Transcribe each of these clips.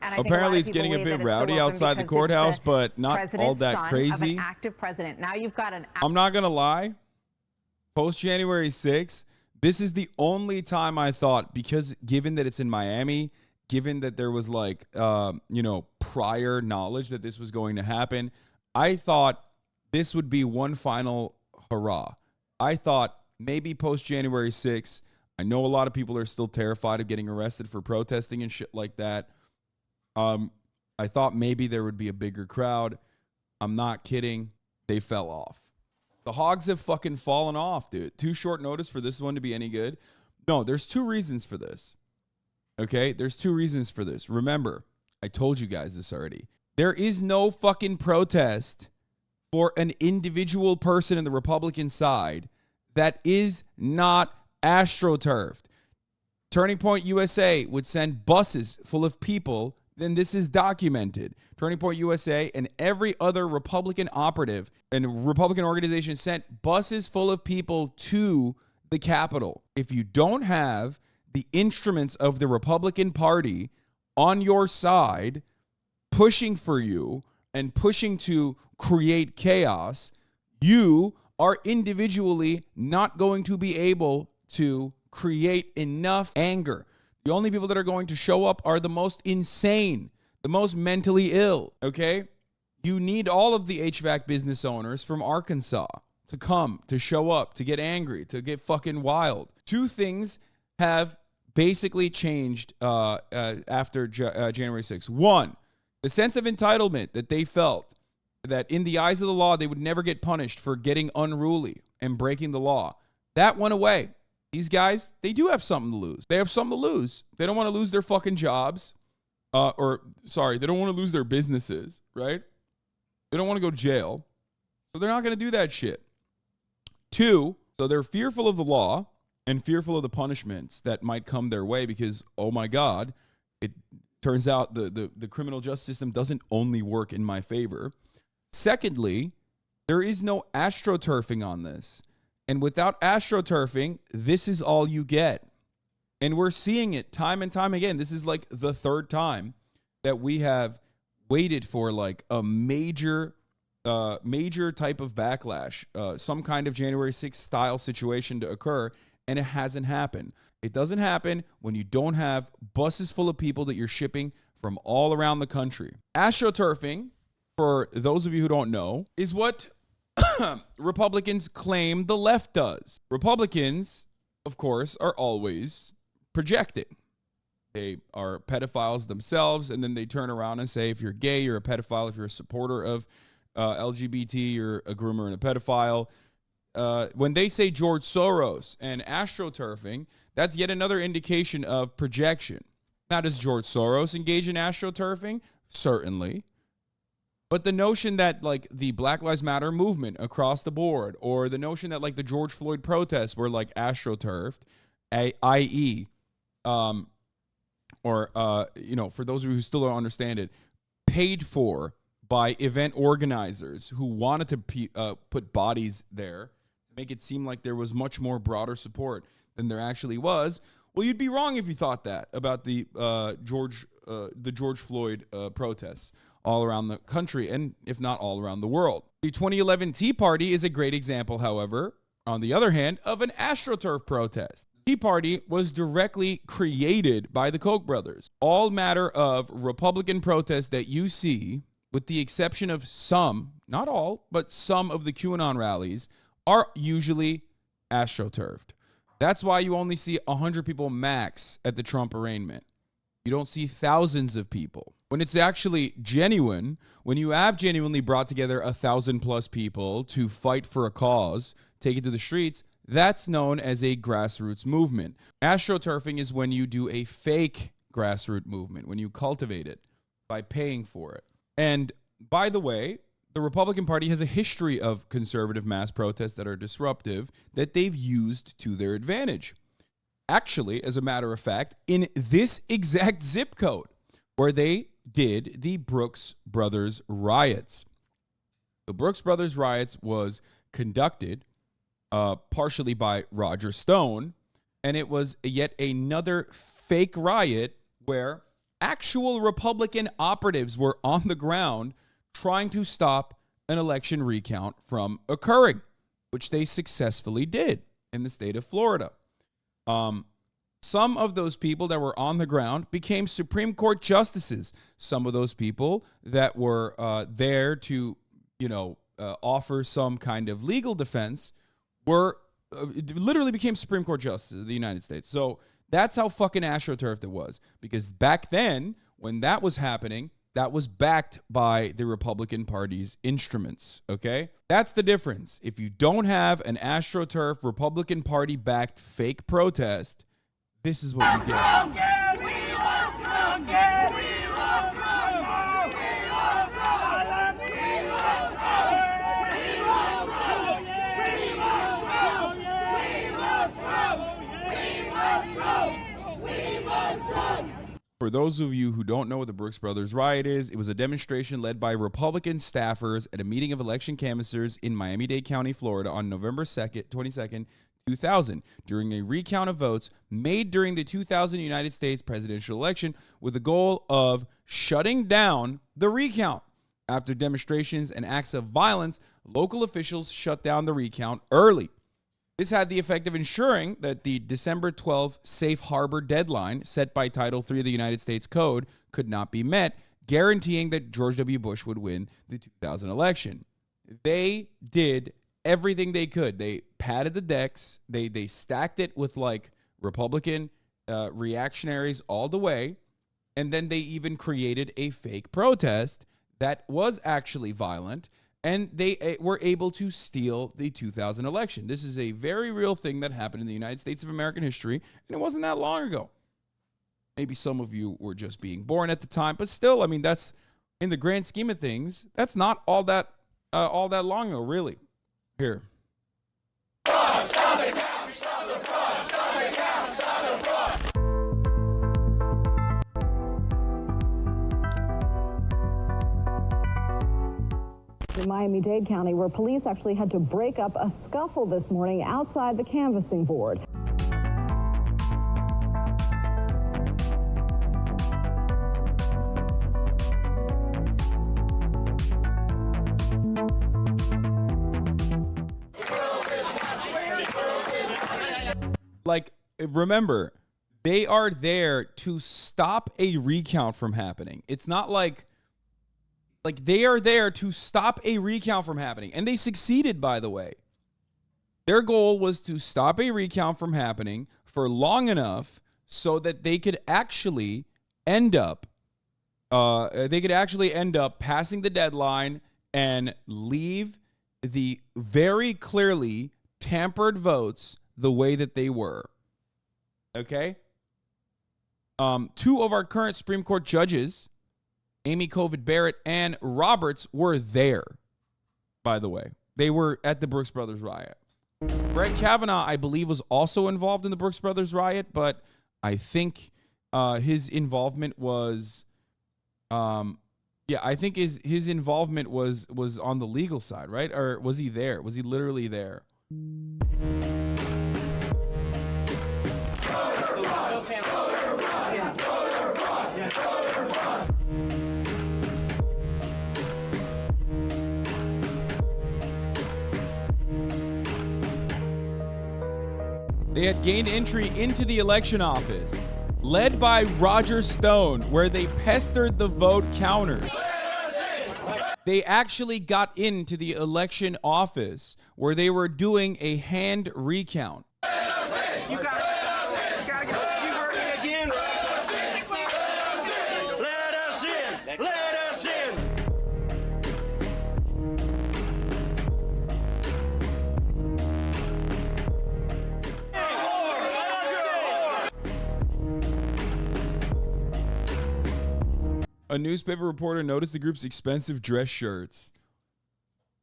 And I think apparently it's getting a bit rowdy outside the courthouse, but not all that crazy. Of an active president. Now you've got an. I'm not gonna lie. Post January 6th, this is the only time I thought, because given that it's in Miami, given that there was like prior knowledge that this was going to happen, I thought this would be one final hurrah. I thought maybe post January 6th. I know a lot of people are still terrified of getting arrested for protesting and shit like that. I thought maybe there would be a bigger crowd. I'm not kidding. They fell off. The hogs have fucking fallen off, dude. Too short notice for this one to be any good. No, there's two reasons for this. Okay? There's two reasons for this. Remember, I told you guys this already. There is no fucking protest for an individual person in the Republican side that is not AstroTurfed. Turning Point USA would send buses full of people, then this is documented. Turning Point USA and every other Republican operative and Republican organization sent buses full of people to the Capitol. If you don't have the instruments of the Republican Party on your side, pushing for you and pushing to create chaos, you are individually not going to be able to create enough anger. The only people that are going to show up are the most insane, the most mentally ill, okay? You need all of the HVAC business owners from Arkansas to come, to show up, to get angry, to get fucking wild. Two things have basically changed after January 6th. One, the sense of entitlement that they felt that in the eyes of the law, they would never get punished for getting unruly and breaking the law. That went away. These guys, they do have something to lose. They have something to lose. They don't want to lose their fucking jobs. They don't want to lose their businesses, right? They don't want to go to jail. So they're not going to do that shit. Two, so they're fearful of the law and fearful of the punishments that might come their way because, oh my God, it turns out the criminal justice system doesn't only work in my favor. Secondly, there is no AstroTurfing on this. And without AstroTurfing, this is all you get. And we're seeing it time and time again. This is like the third time that we have waited for like a major type of backlash, some kind of January 6th style situation to occur, and it hasn't happened. It doesn't happen when you don't have buses full of people that you're shipping from all around the country. AstroTurfing, for those of you who don't know, is what Republicans claim the left does. Republicans, of course, are always projecting. They are pedophiles themselves, and then they turn around and say, if you're gay, you're a pedophile. If you're a supporter of LGBT, you're a groomer and a pedophile. When they say George Soros and AstroTurfing, that's yet another indication of projection. Now, does George Soros engage in AstroTurfing? Certainly. But the notion that like the Black Lives Matter movement across the board, or the notion that like the George Floyd protests were like AstroTurfed, i.e., for those of you who still don't understand it, paid for by event organizers who wanted to put bodies there to make it seem like there was much more broader support than there actually was. Well, you'd be wrong if you thought that about the George Floyd protests all around the country, and if not all around the world. The 2011 Tea Party is a great example, however, on the other hand, of an AstroTurf protest. Tea Party was directly created by the Koch brothers. All matter of Republican protests that you see, with the exception of some, not all, but some of the QAnon rallies, are usually AstroTurfed. That's why you only see 100 people max at the Trump arraignment. You don't see thousands of people. When it's actually genuine, when you have genuinely brought together 1,000+ people to fight for a cause, take it to the streets, that's known as a grassroots movement. AstroTurfing is when you do a fake grassroots movement, when you cultivate it by paying for it. And by the way, the Republican Party has a history of conservative mass protests that are disruptive that they've used to their advantage. Actually, as a matter of fact, in this exact zip code where they did the Brooks Brothers Riots. The Brooks Brothers Riots was conducted partially by Roger Stone, and it was yet another fake riot where actual Republican operatives were on the ground trying to stop an election recount from occurring, which they successfully did in the state of Florida. Some of those people that were on the ground became Supreme Court justices. Some of those people that were there to, offer some kind of legal defense were literally became Supreme Court justices of the United States. So that's how fucking AstroTurfed it was. Because back then, when that was happening, that was backed by the Republican Party's instruments, okay? That's the difference. If you don't have an AstroTurf Republican Party-backed fake protest, this is what you get. For those of you who don't know what the Brooks Brothers Riot is, it was a demonstration led by Republican staffers at a meeting of election canvassers in Miami-Dade County, Florida on November 22nd, 2000, during a recount of votes made during the 2000 United States presidential election with the goal of shutting down the recount. After demonstrations and acts of violence, local officials shut down the recount early. This had the effect of ensuring that the December 12th safe harbor deadline set by Title III of the United States Code could not be met, guaranteeing that George W. Bush would win the 2000 election. They did everything they could. They padded the decks. They stacked it with like Republican reactionaries all the way. And then they even created a fake protest that was actually violent. And they were able to steal the 2000 election. This is a very real thing that happened in the United States of American history, and it wasn't that long ago. Maybe some of you were just being born at the time, but still, I mean, that's in the grand scheme of things, that's not all that long ago, really. Here. Stop the count, stop the fraud, stop the count, stop the fraud. In Miami-Dade County, where police actually had to break up a scuffle this morning outside the canvassing board. Like, remember, they are there to stop a recount from happening. It's not like they are there to stop a recount from happening. And they succeeded, by the way. Their goal was to stop a recount from happening for long enough so that they could actually end up passing the deadline and leave the very clearly tampered votes the way that they were. Okay? Two of our current Supreme Court judges, Amy Covid Barrett and Roberts, were there, by the way. They were at the Brooks Brothers Riot. Brett Kavanaugh, I believe, was also involved in the Brooks Brothers Riot, but I think his involvement was, I think his involvement was on the legal side, right? Or was he there? Was he literally there? They had gained entry into the election office, led by Roger Stone, where they pestered the vote counters. They actually got into the election office where they were doing a hand recount. You gotta get, you heard me again. Let us in, let us in. A newspaper reporter noticed the group's expensive dress shirts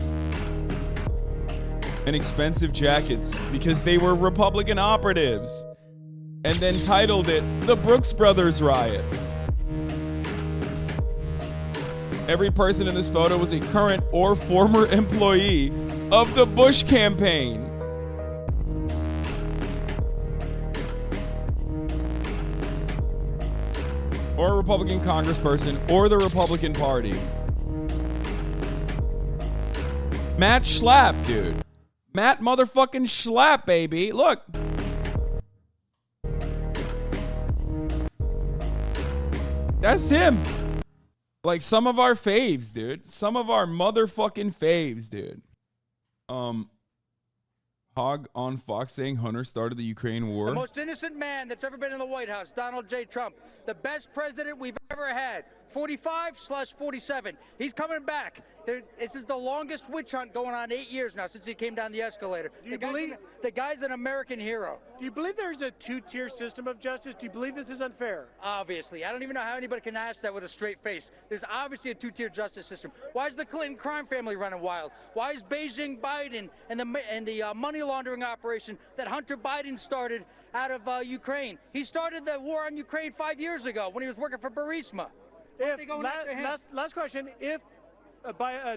and expensive jackets because they were Republican operatives, and then titled it the Brooks Brothers Riot. Every person in this photo was a current or former employee of the Bush campaign. or a Republican congressperson or the Republican Party. Matt Schlapp, dude. Matt motherfucking Schlapp, baby. Look. That's him. Like some of our faves, dude. Some of our motherfucking faves, dude. Hog on Fox saying Hunter started the Ukraine war. The most innocent man that's ever been in the White House, Donald J. Trump. The best president we've ever had. 45/47. He's coming back. This is the longest witch hunt going on 8 years now since he came down the escalator. The guy's an American hero? Do you believe there's a two-tier system of justice? Do you believe this is unfair? Obviously. I don't even know how anybody can ask that with a straight face. There's obviously a two-tier justice system. Why is the Clinton crime family running wild? Why is Beijing Biden and the money laundering operation that Hunter Biden started out of Ukraine? He started the war on Ukraine 5 years ago when he was working for Burisma. Last question. If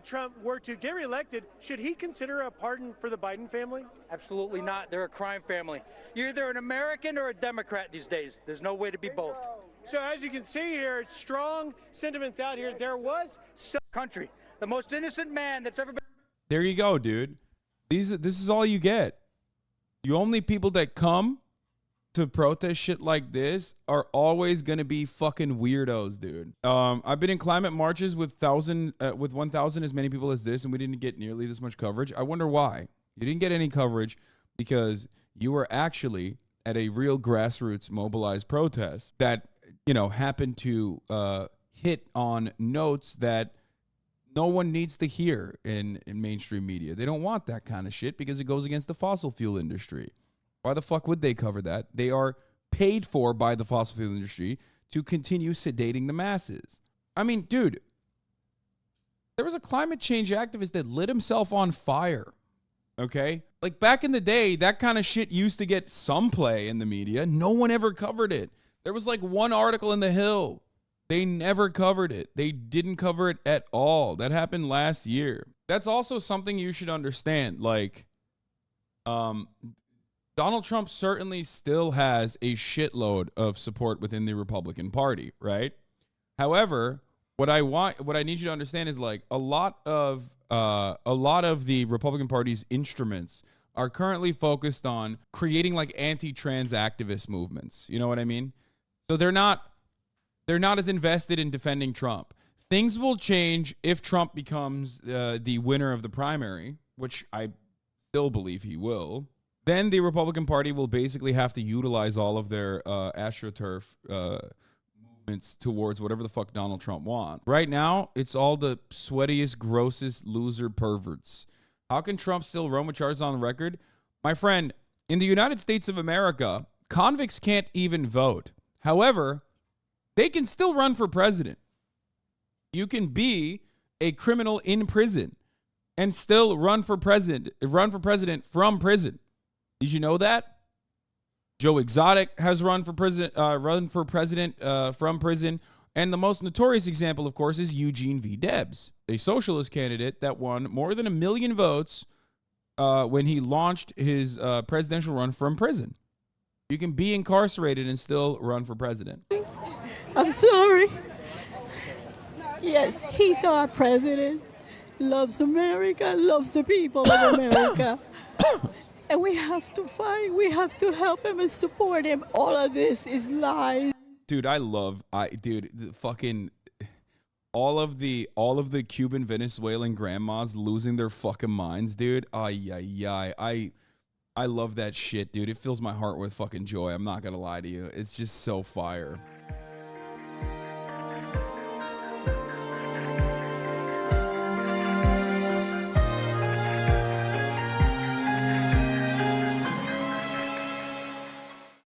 Trump were to get reelected, should he consider a pardon for the Biden family? Absolutely not. They're a crime family. You're either an American or a Democrat these days. There's no way to be both. So as you can see here, it's strong sentiments out here. There was country. The most innocent man that's ever been. There you go, dude. This is all you get. The only people that come to protest shit like this are always gonna be fucking weirdos, dude. I've been in climate marches with 1,000 as many people as this, and we didn't get nearly this much coverage. I wonder why. You didn't get any coverage because you were actually at a real grassroots mobilized protest that, you know, happened to hit on notes that no one needs to hear in mainstream media. They don't want that kind of shit because it goes against the fossil fuel industry. Why the fuck would they cover that? They are paid for by the fossil fuel industry to continue sedating the masses. I mean, dude, there was a climate change activist that lit himself on fire. Okay? Like back in the day, that kind of shit used to get some play in the media. No one ever covered it. There was like one article in The Hill. They never covered it. They didn't cover it at all. That happened last year. That's also something you should understand. Like, Donald Trump certainly still has a shitload of support within the Republican Party, right? However, what I need you to understand is like a lot of the Republican Party's instruments are currently focused on creating like anti-trans activist movements. You know what I mean? So they're not as invested in defending Trump. Things will change if Trump becomes the winner of the primary, which I still believe he will. Then the Republican Party will basically have to utilize all of their AstroTurf movements towards whatever the fuck Donald Trump wants. Right now, it's all the sweatiest, grossest loser perverts. How can Trump still run with charges on record? My friend, in the United States of America, convicts can't even vote. However, they can still run for president. You can be a criminal in prison and still run for president from prison. Did you know that? Joe Exotic has run for president from prison. And the most notorious example, of course, is Eugene V. Debs, a socialist candidate that won more than 1 million votes when he launched his presidential run from prison. You can be incarcerated and still run for president. I'm sorry. Yes, he's our president. Loves America, loves the people of America. And we have to fight. We have to help him and support him. All of this is lies. Dude, fucking all of the Cuban Venezuelan grandmas losing their fucking minds, dude. I love that shit, dude. It fills my heart with fucking joy. I'm not gonna lie to you. It's just so fire.